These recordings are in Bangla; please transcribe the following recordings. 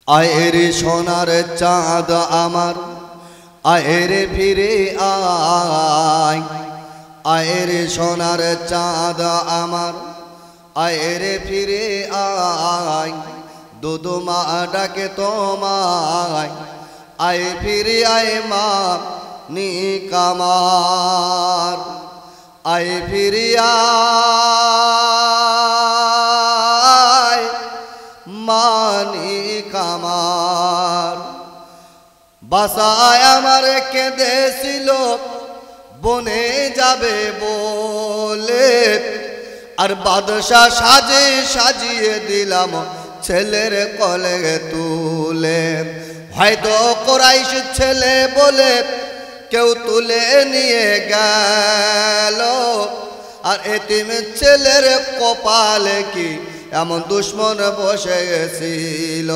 আয়ের সোনার চাঁদ আমার আয়ের ফিরে আয় আয়ের সোনার চাঁদ আমার আয়ের ফিরে আয় দুদুমা ডাকে তোমায় আয় ফিরে আয় মা নিকামার আয় ফিরে আয় মানিকামার বাসায় আমার কেঁদেছিল বনে যাবে বলে আর বাদশা সাজে সাজিয়ে দিলাম ছেলের কোলে তুলে হয়তো কুরাইশ ছেলে বলে কেউ তুলে নিয়ে গেল আর এতিম ছেলের কপালে কি এমন দুশ্মন বসে ছিল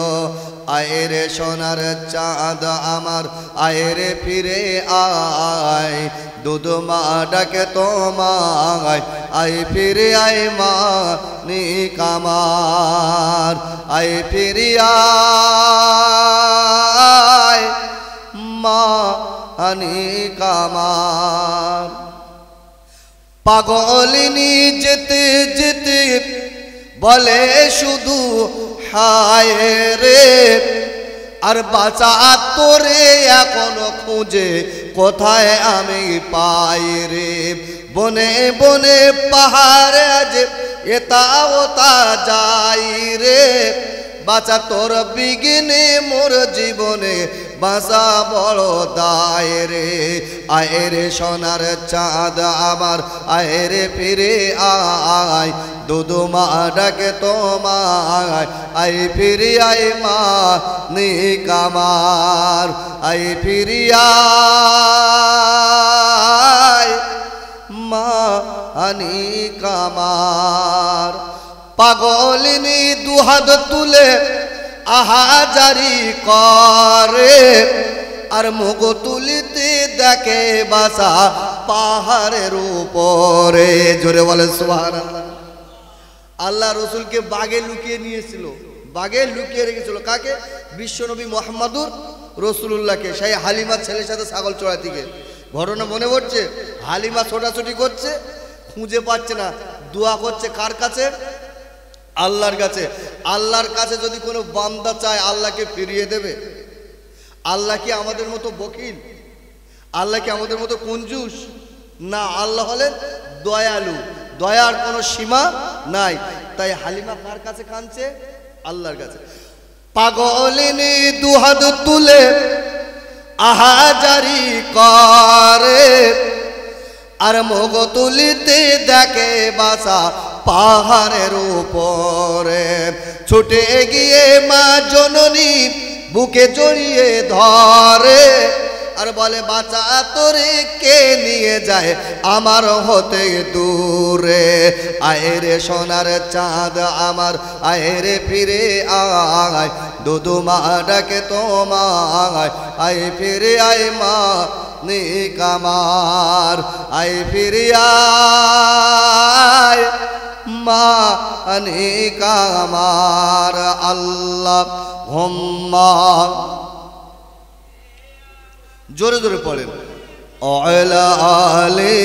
আয়ের সোনার চাঁদ আমার আয়ের ফিরে আয় দুদুমা ডাকে তোমায় আয় ফিরে আয় মা নিকামার আয় ফিরে আয় মা নিকামার পাগলিনী যেতে যেতে বলে শুধু হায় রে আর বাঁচা তোরে এখনো খুঁজে কোথায় আমি পাই রে বনে বনে পাহাড়ে আজ এটা ওটা যাই রে বাঁচা তোর বিঘিনে মোর জীবনে বাঁচা বড় দায় রে আয়ের সোনার চাঁদ আমার আয়ের ফিরে আয় দুদুমা ডাকে তোমায় আয় ফিরে আয় মা নিকামার আয় ফিরে আয় মা নিকামার পাগলিনী দুহাত তুলে আহাজারি করে আর মুখ তুলিতে দেখে বাসা পাহাড়ের উপরে জোরে বলে সুবহানাল্লাহ আল্লাহ রসুলকে বাগে লুকিয়ে নিয়েছিল বাগে লুকিয়ে রেখেছিল কাকে বিশ্বনবী মুহাম্মদুর রসুলুল্লাহকে সেই হালিমা ছেলের সাথে ছাগল চড়াতে গিয়ে ঘটনা মনে পড়ছে হালিমা ছোটাছুটি করছে খুঁজে পাচ্ছে না দোয়া করছে কার কাছে আল্লাহর কাছে আল্লাহর কাছে যদি কোনো বান্দা চায় আল্লাহকে ফিরিয়ে দেবে আল্লাহ কি আমাদের মতো বকিল আল্লাহ কি আমাদের মতো কঞ্জুস না আল্লাহ হলেন দয়ালু দয়ার কোনো সীমা নাই তাই হালিমা কার কাছে কাঁদছে আল্লাহর কাছে পাগলিনী দুহাত তুলে আহাজারি করে আর মুখ তুলিতে দেখে বাসা পাহাড়ের উপরে ছুটে গিয়ে মা জননী বুকে জড়িয়ে ধরে আর বলে বাঁচা তোরে কে নিয়ে যায় আমার হতে দূরে আয়ের সোনার চাঁদ আমার আয়ের ফিরে আয় দুদুমা ডাকে তোমায় আয় ফিরে আয় মা নিকামার আয় ফিরে আয় মা নিকামার আল্লাহ হুম্মা জোরে জোরে পড়েন আলা আলি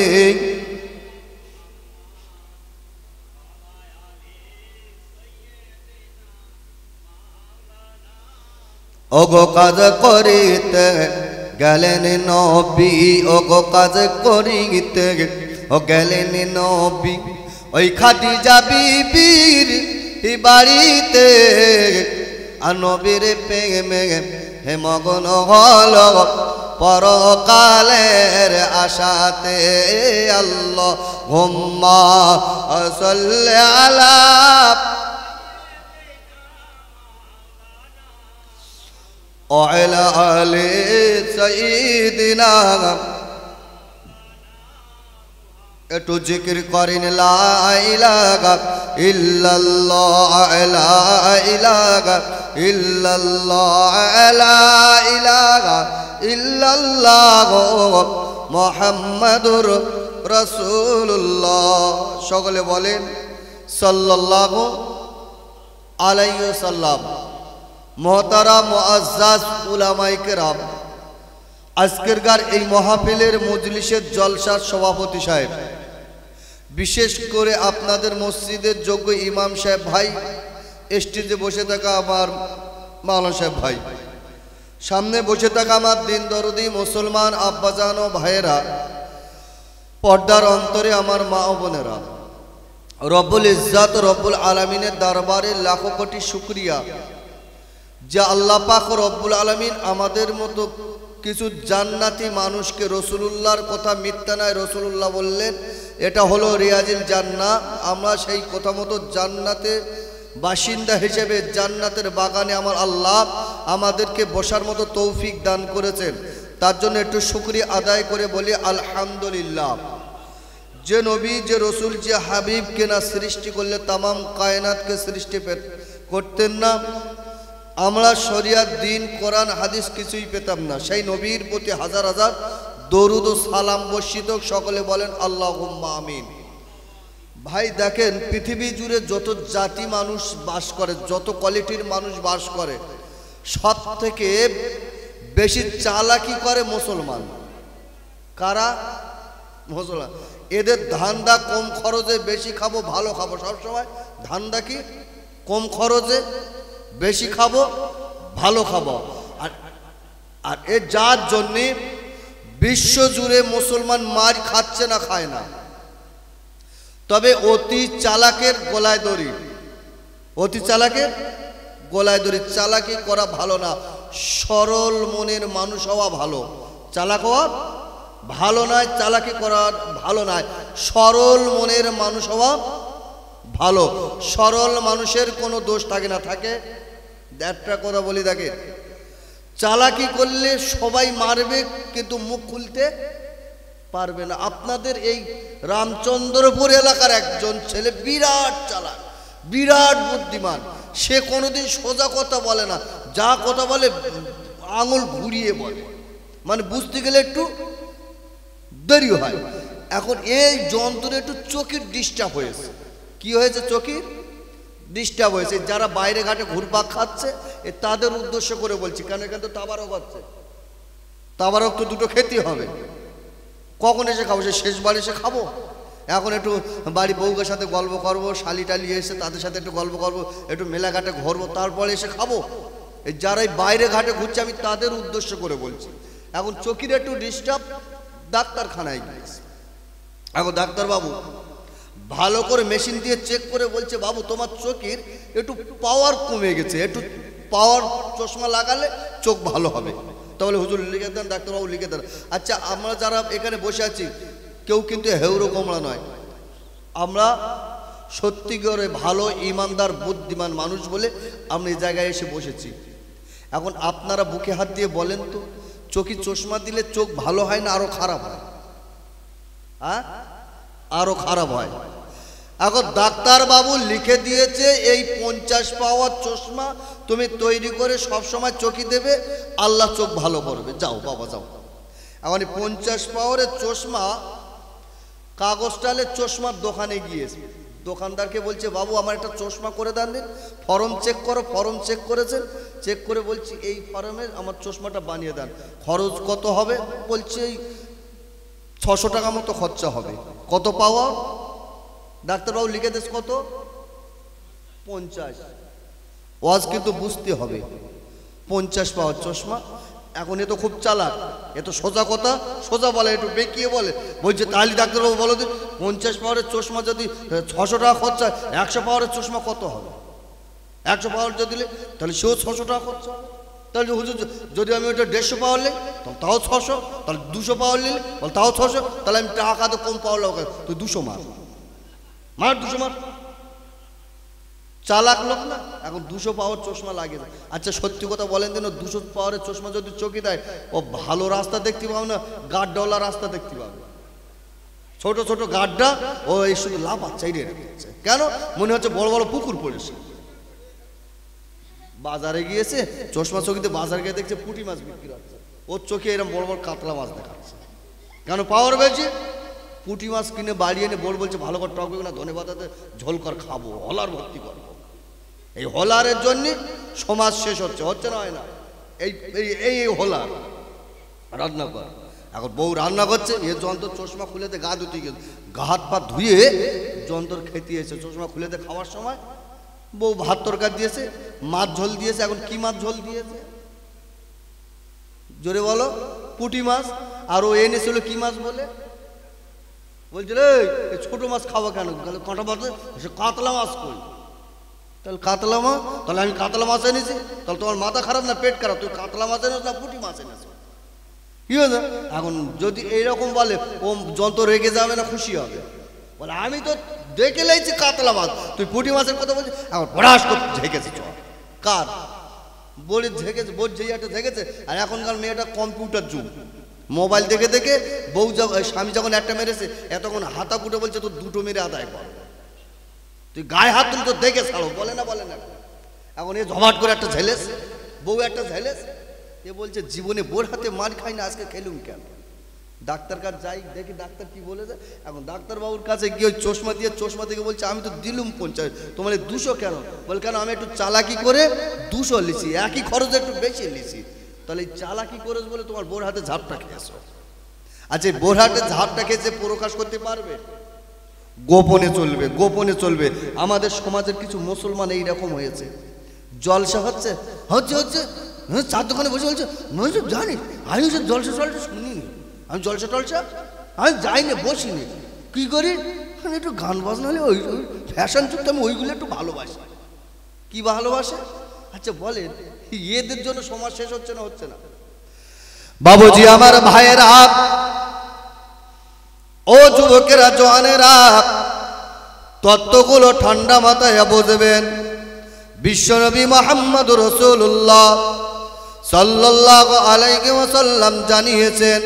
ওগো কাজ করিতে গেলেন নবী ওগো কাজ করিতে ও গেলেন নবী ওই খাদিজা বিবির বাড়িতে আর নবীর প্রেমে হে মগন হল পরকালের আশাতে আল্লাহুম্মা সাল্লি আলা ওয়ালা আলি সাইয়্যিদিনা একটু জিকির করেন লা ইলাহা ইল্লাল্লাহ লা ইলাহা ইল্লাল্লাহ লা ইলাহা ইল্লাল্লাহ মুহাম্মাদুর রাসূলুল্লাহ সকলে বলেন সাল্লাল্লাহু আলাইহি ওয়াসাল্লাম মহতারাম মুআজ্জাজ উলামায়ে কেরাম, আজকেরকার এই মাহফিলের মজলিসের জলসার সভাপতি সাহেব, বিশেষ করে আপনাদের মসজিদের যোগ্য ইমাম সাহেব ভাই, স্টেজে বসে থাকা আমার মাওলানা সাহেব ভাই, সামনে বসে থাকা আমার দিন দরদি মুসলমান আব্বাজান ও ভাইয়েরা, পর্দার অন্তরে আমার মা ও বোনেরা, রব্বুল ইজ্জত রব্বুল আলামিনের দরবারে লাখো কোটি শুকরিয়া যে আল্লাহ পাক রব্বুল আলামিন আমাদের মতো কিছু জান্নাতি মানুষকে, রসুলুল্লাহর কথা মিথ্যা নয়, রসুলুল্লাহ বললেন এটা হলো রিয়াজিল জান্নাহ, আমরা সেই কথা মতো জান্নাতে বাসিন্দা হিসেবে জান্নাতের বাগানে আমার আল্লাহ আমাদেরকে বসার মতো তৌফিক দান করেছেন। তার জন্য একটু শুকরিয়া আদায় করে বলি আলহামদুলিল্লাহ। যে নবী, যে রসুল, যে হাবিবকে না সৃষ্টি করলে তামাম কায়নাতকে সৃষ্টি করতেন না, আমরা শরিয়াত, দিন, কোরআন, হাদিস কিছুই পেতাম না, সেই নবীর প্রতি হাজার হাজার দরুদ ও সালাম বর্ষিত। সকলে বলেন আল্লাহুম্মা আমিন। ভাই দেখেন, পৃথিবী জুড়ে যত জাতি মানুষ বাস করে, যত কোয়ালিটির মানুষ বাস করে, সব থেকে বেশি চালাকি করে মুসলমান। কারা? মুসলমান। এদের ধান্দা কম খরচে বেশি খাবো, ভালো খাবো, সবসময় ধান্দা কি? কম খরচে বেশি খাবো, ভালো খাবো। আর এ যার জন্যে বিশ্ব জুড়ে মুসলমান মার খাচ্ছে না, খায় না। তবে অতি চালাকের গলায় দড়ি, অতি চালাকের গলায় দড়ি। চালাকি করা ভালো না, সরল মনের মানুষ হওয়া ভালো। চালাক হওয়া ভালো নয়, চালাকি করা ভালো নয়, সরল মনের মানুষ হওয়া ভালো। সরল মানুষের কোনো দোষ থাকে না, থাকে একটা কথা বলি, দেখে চালাকি করলে সবাই মারবে কিন্তু মুখ খুলতে পারবে না। আপনাদের এই রামচন্দ্রপুর এলাকার একজন ছেলে বিরাট চালাক, বিরাট বুদ্ধিমান, সে কোনোদিন সোজা কথা বলে না, যা কথা বলে আঙুল ঘুরিয়ে বলে, মানে বুঝতে গেলে একটু দেরি হয়। এখন এই যন্ত্রে একটু চোখের ডিস্টার্ব হয়েছে। কি হয়েছে? চোখের ডিস্টার্ব হয়েছে। যারা বাইরে ঘাটে ঘুরপাক খাচ্ছে তাদের উদ্দেশ্য করে বলছি, কেন এখানে তো তাবারক হচ্ছে, তাবারক তো দুটো খেতে হবে। কখন এসে খাবো? সে শেষবার এসে খাবো। এখন একটু বাড়ি বউকের সাথে গল্প করবো, শালি টালি এসে তাদের সাথে একটু গল্প করবো, একটু মেলাঘাটে ঘুরবো, তারপরে এসে খাবো। এই যারাই বাইরে ঘাটে ঘুরছে আমি তাদের উদ্দেশ্য করে বলছি। এখন চোখের একটু ডিস্টার্ব, ডাক্তারখানায় গিয়েছে। এখন ডাক্তারবাবু ভালো করে মেশিন দিয়ে চেক করে বলছে, বাবু তোমার চোখের একটু পাওয়ার কমে গেছে, একটু পাওয়ার চশমা লাগালে চোখ ভালো হবে। তাহলে হুজুর লিখে দেন, ডাক্তারবাবু লিখে দেন। আচ্ছা, আমরা যারা এখানে বসে আছি কেউ কিন্তু হেউরো গোমড়া নয়, আমরা সত্যিকারে ভালো ইমানদার বুদ্ধিমান মানুষ বলে আমরা এই জায়গায় এসে বসেছি। এখন আপনারা বুকে হাত দিয়ে বলেন তো, চোখে চশমা দিলে চোখ ভালো হয় না আরো খারাপ হয়? হ্যাঁ, আরো খারাপ হয়। এখন ডাক্তার বাবু লিখে দিয়েছে এই 50 পাওয়ার চশমা তুমি তৈরি করে সব সময় চোখে দেবে, আল্লাহ চোখ ভালো করবে। যাও বাবা যাও। এখন 50 পাওয়ারের চশমা, কাগজটালে চশমার দোকানে গিয়েছে, দোকানদারকে বলছে, বাবু আমার একটা চশমা করে দেন, ফর্ম চেক করো। ফর্ম চেক করেছেন, চেক করে বলছি এই ফর্মে আমার চশমাটা বানিয়ে দেন। খরচ কত হবে? বলছে এই 600 টাকা মতো খরচা হবে। কত পাওয়ার? ডাক্তারবাবু লিখে দিস কত? 50। ওয়াজ কিন্তু বুঝতে হবে, 50 পাওয়ার চশমা। এখন এ তো খুব চালাক, এ তো সোজা কথা সোজা বলে, একটু বেঁকিয়ে বলে। বলছে তাহলে ডাক্তারবাবু বলো দিন, 50 পাওয়ারের চশমা যদি 600 টাকা খরচা, 100 পাওয়ারের চশমা কত হবে? 100 পাওয়ার যদি দিলে তাহলে সেও 600 টাকা খরচা হবে। তাহলে হুজুর যদি আমি ওইটা 150 পাওয়ার নিই তাও 600, তাহলে 200 পাওয়ার নিলে তাও 600, তাহলে আমি টাকা তো কম পাওয়ার লোক, তুই 200 মার, 200 মার। চালাক লোক না। এখন 200 পাওয়ার চশমা লাগে না। আচ্ছা সত্যি কথা বলেন দিন, 200 পাওয়ারের চশমা যদি চোখে দেয়, ও ভালো রাস্তা দেখতে পাবে না, গাড্ডাওয়ালা রাস্তা দেখতে পাবে। ছোট ছোট গাড্ডা, ও এই শুধু লাভ চাই রে, কেন মনে হচ্ছে বড় বড় পুকুর পড়েছে। বাজারে গিয়েছে, চশমা চোখে বাজার গিয়ে দেখছে পুঁটি মাছ বিক্রি হচ্ছে, ওর চোখে এরকম বড় বড় কাতলা মাছ দেখাচ্ছে। কেন? পাওয়ার বেশি। পুঁটি মাছ কিনে বাড়ি এনে বলছে ভালো করে টক না, ধনে পাতাতে ঝোল কর খাবো, হলার ভর্তি করবো। এই হলারের জন্যে সমাজ শেষ হচ্ছে, হচ্ছে না হয় না? এই এই হলা রান্না কর, এখন বউ রান্না করছে, এ যন্ত্র চশমা খুলেতে গা ধুতে গেছে, গা হাত পা ধুয়ে যন্ত্র খেতে এসে চশমা খুলেতে খাওয়ার সময় বউ ভাত তরকারি দিয়েছে, মাছ ঝোল দিয়েছে। এখন কি মাছ ঝোল দিয়েছে জোরে বলো? পুঁটি মাছ। আর ও এনেছিল কি মাছ বলে? বলছে রে ছোট মাছ খাওয়া কেন? কাঁটা মাছ, সে কাতলা মাছ কই? তাহলে কাতলা মাছ, তাহলে আমি কাতলা মাছ এনেছি, তাহলে তোমার মাথা খারাপ না পেট খারাপ? তুই কাতলা মাছ এনেছ না পুঁটি মাছ এনেছো? কি হয়েছে? এখন যদি এইরকম বলে, ও যন্ত্র রেগে যাবে না খুশি হবে? বলে আমি তো দেখে লাইছি কাতলা মাছ, তুই পুঁটি মাছের কথা বলছিস। এখন ভরাস করতে ঝেঁকেছে। চ কার বলে ঝেঁকেছে? বোর ঝেঁয়াটা ঝেঁকেছে। আর এখনকার মেয়েটা কম্পিউটার যুগ, মোবাইল দেখে দেখে বউ স্বামী যখন একটা মেরেছে, এতক্ষণ হাতা পুটে বলছে তোর দুটো মেরে আদায় কর, তুই গায়ে হাত তুলে তো দেখে ছাড়ো, বলে না? বলে না? এখন এ ঝমাট করে একটা ঝেলেস, বউ একটা ঝেলেস, এ বলছে জীবনে বোর হাতে মার খাই না, আজকে খেলুম কেন? ডাক্তার কাছে যাই, দেখি ডাক্তার কি বলেছে। এখন ডাক্তারবাবুর কাছে গিয়ে চশমা দিয়ে, চশমা থেকে বলছে আমি তো দিলুম 50, তোমার 200 কেন? বল কেন আমি একটু চালাকি করে 200 লিছি, একই খরচ একটু বেশি লিছি। তাহলে এই চালাকি করে বলে তোমার বোর হাতে ঝাপটা খেয়েছো। আচ্ছা বোর হাতে ঝাপটা খেয়েছে প্রকাশ করতে পারবে? গোপনে চলবে, গোপনে চলবে। আমাদের সমাজের কিছু মুসলমান এইরকম হয়েছে, জলসা হচ্ছে হচ্ছে হচ্ছে চার দোকানে বসে বলছে মনে জানি আমি সব জলসা টলসা শুনিনি, আমি জলসা টলসা আমি যাইনি, বসিনি। কি করি? একটু গান বাজনা হলে ওই ফ্যাশন যুক্ত, আমি ওইগুলো একটু ভালোবাসি। কি ভালোবাসে? আচ্ছা বলেন, এদের জন্য সমাজ শেষ হচ্ছে না? হচ্ছে না? বাবুজি আমার ভাইয়েরা, ও যুবকেরা, জওয়ানেরা, তত্ত্বগুলো ঠান্ডা মাথায় বুঝবেন। বিশ্বনবী মুহাম্মদুর রাসূলুল্লাহ সাল্লাল্লাহু আলাইহি ওয়াসাল্লাম জানিয়েছেন,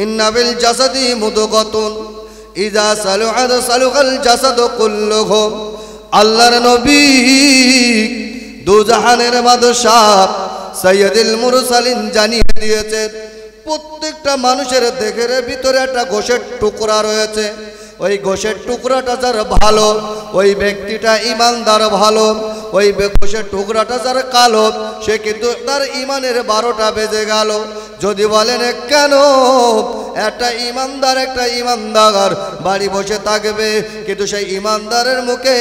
ইন্না বিল জাসাদি মুদগাতুন ইযা সালুআত সালুকাল জাসাদু কুল্লুহু। আল্লাহর নবী দুজাহানের বাদশাহ সাইয়্যিদুল মুরসালিন জানিয়ে দিয়েছেন, প্রত্যেকটা মানুষের দেহের ভিতরে একটা গোশের টুকরা রয়েছে। ওই গোশের টুকরাটা যার ভালো, ওই ব্যক্তিটা ইমানদার ভালো। ওই গোশের টুকরাটা যার কালো, সে কিন্তু তার ইমানের 12টা বেজে গেল। যদি বলেন কেন? একটা ইমানদার বাড়ি বসে থাকবে, কিন্তু সেই ইমানদারের মুখে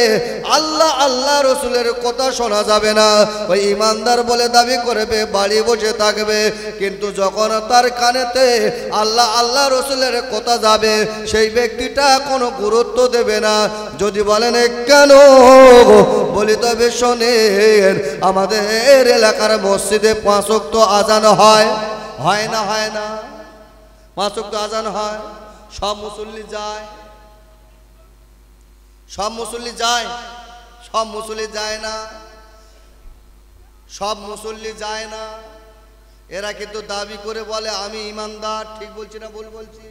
আল্লাহ আল্লাহ রসুলের কথা শোনা যাবে না। ওই ইমানদার বলে দাবি করবে, বাড়ি বসে থাকবে, কিন্তু যখন তার কানেতে আল্লাহ আল্লাহ রসুলের কথা যাবে, সেই ব্যক্তিটা কোনো গুরুত্ব দেবে না। যদি বলেন কেন? বলি তবে শোনেন, আমাদের এলাকার মসজিদে 5 ওয়াক্ত আজান হয়, হয় না? হয় না? 5 ওয়াক্ত আজান হয়। সব মুসল্লি যায়? সব মুসল্লি যায়? সব মুসল্লি যায় না, সব মুসল্লি যায় না। এরা কিন্তু দাবি করে বলে আমি ইমানদার। ঠিক বলছি না ভুল বলছি?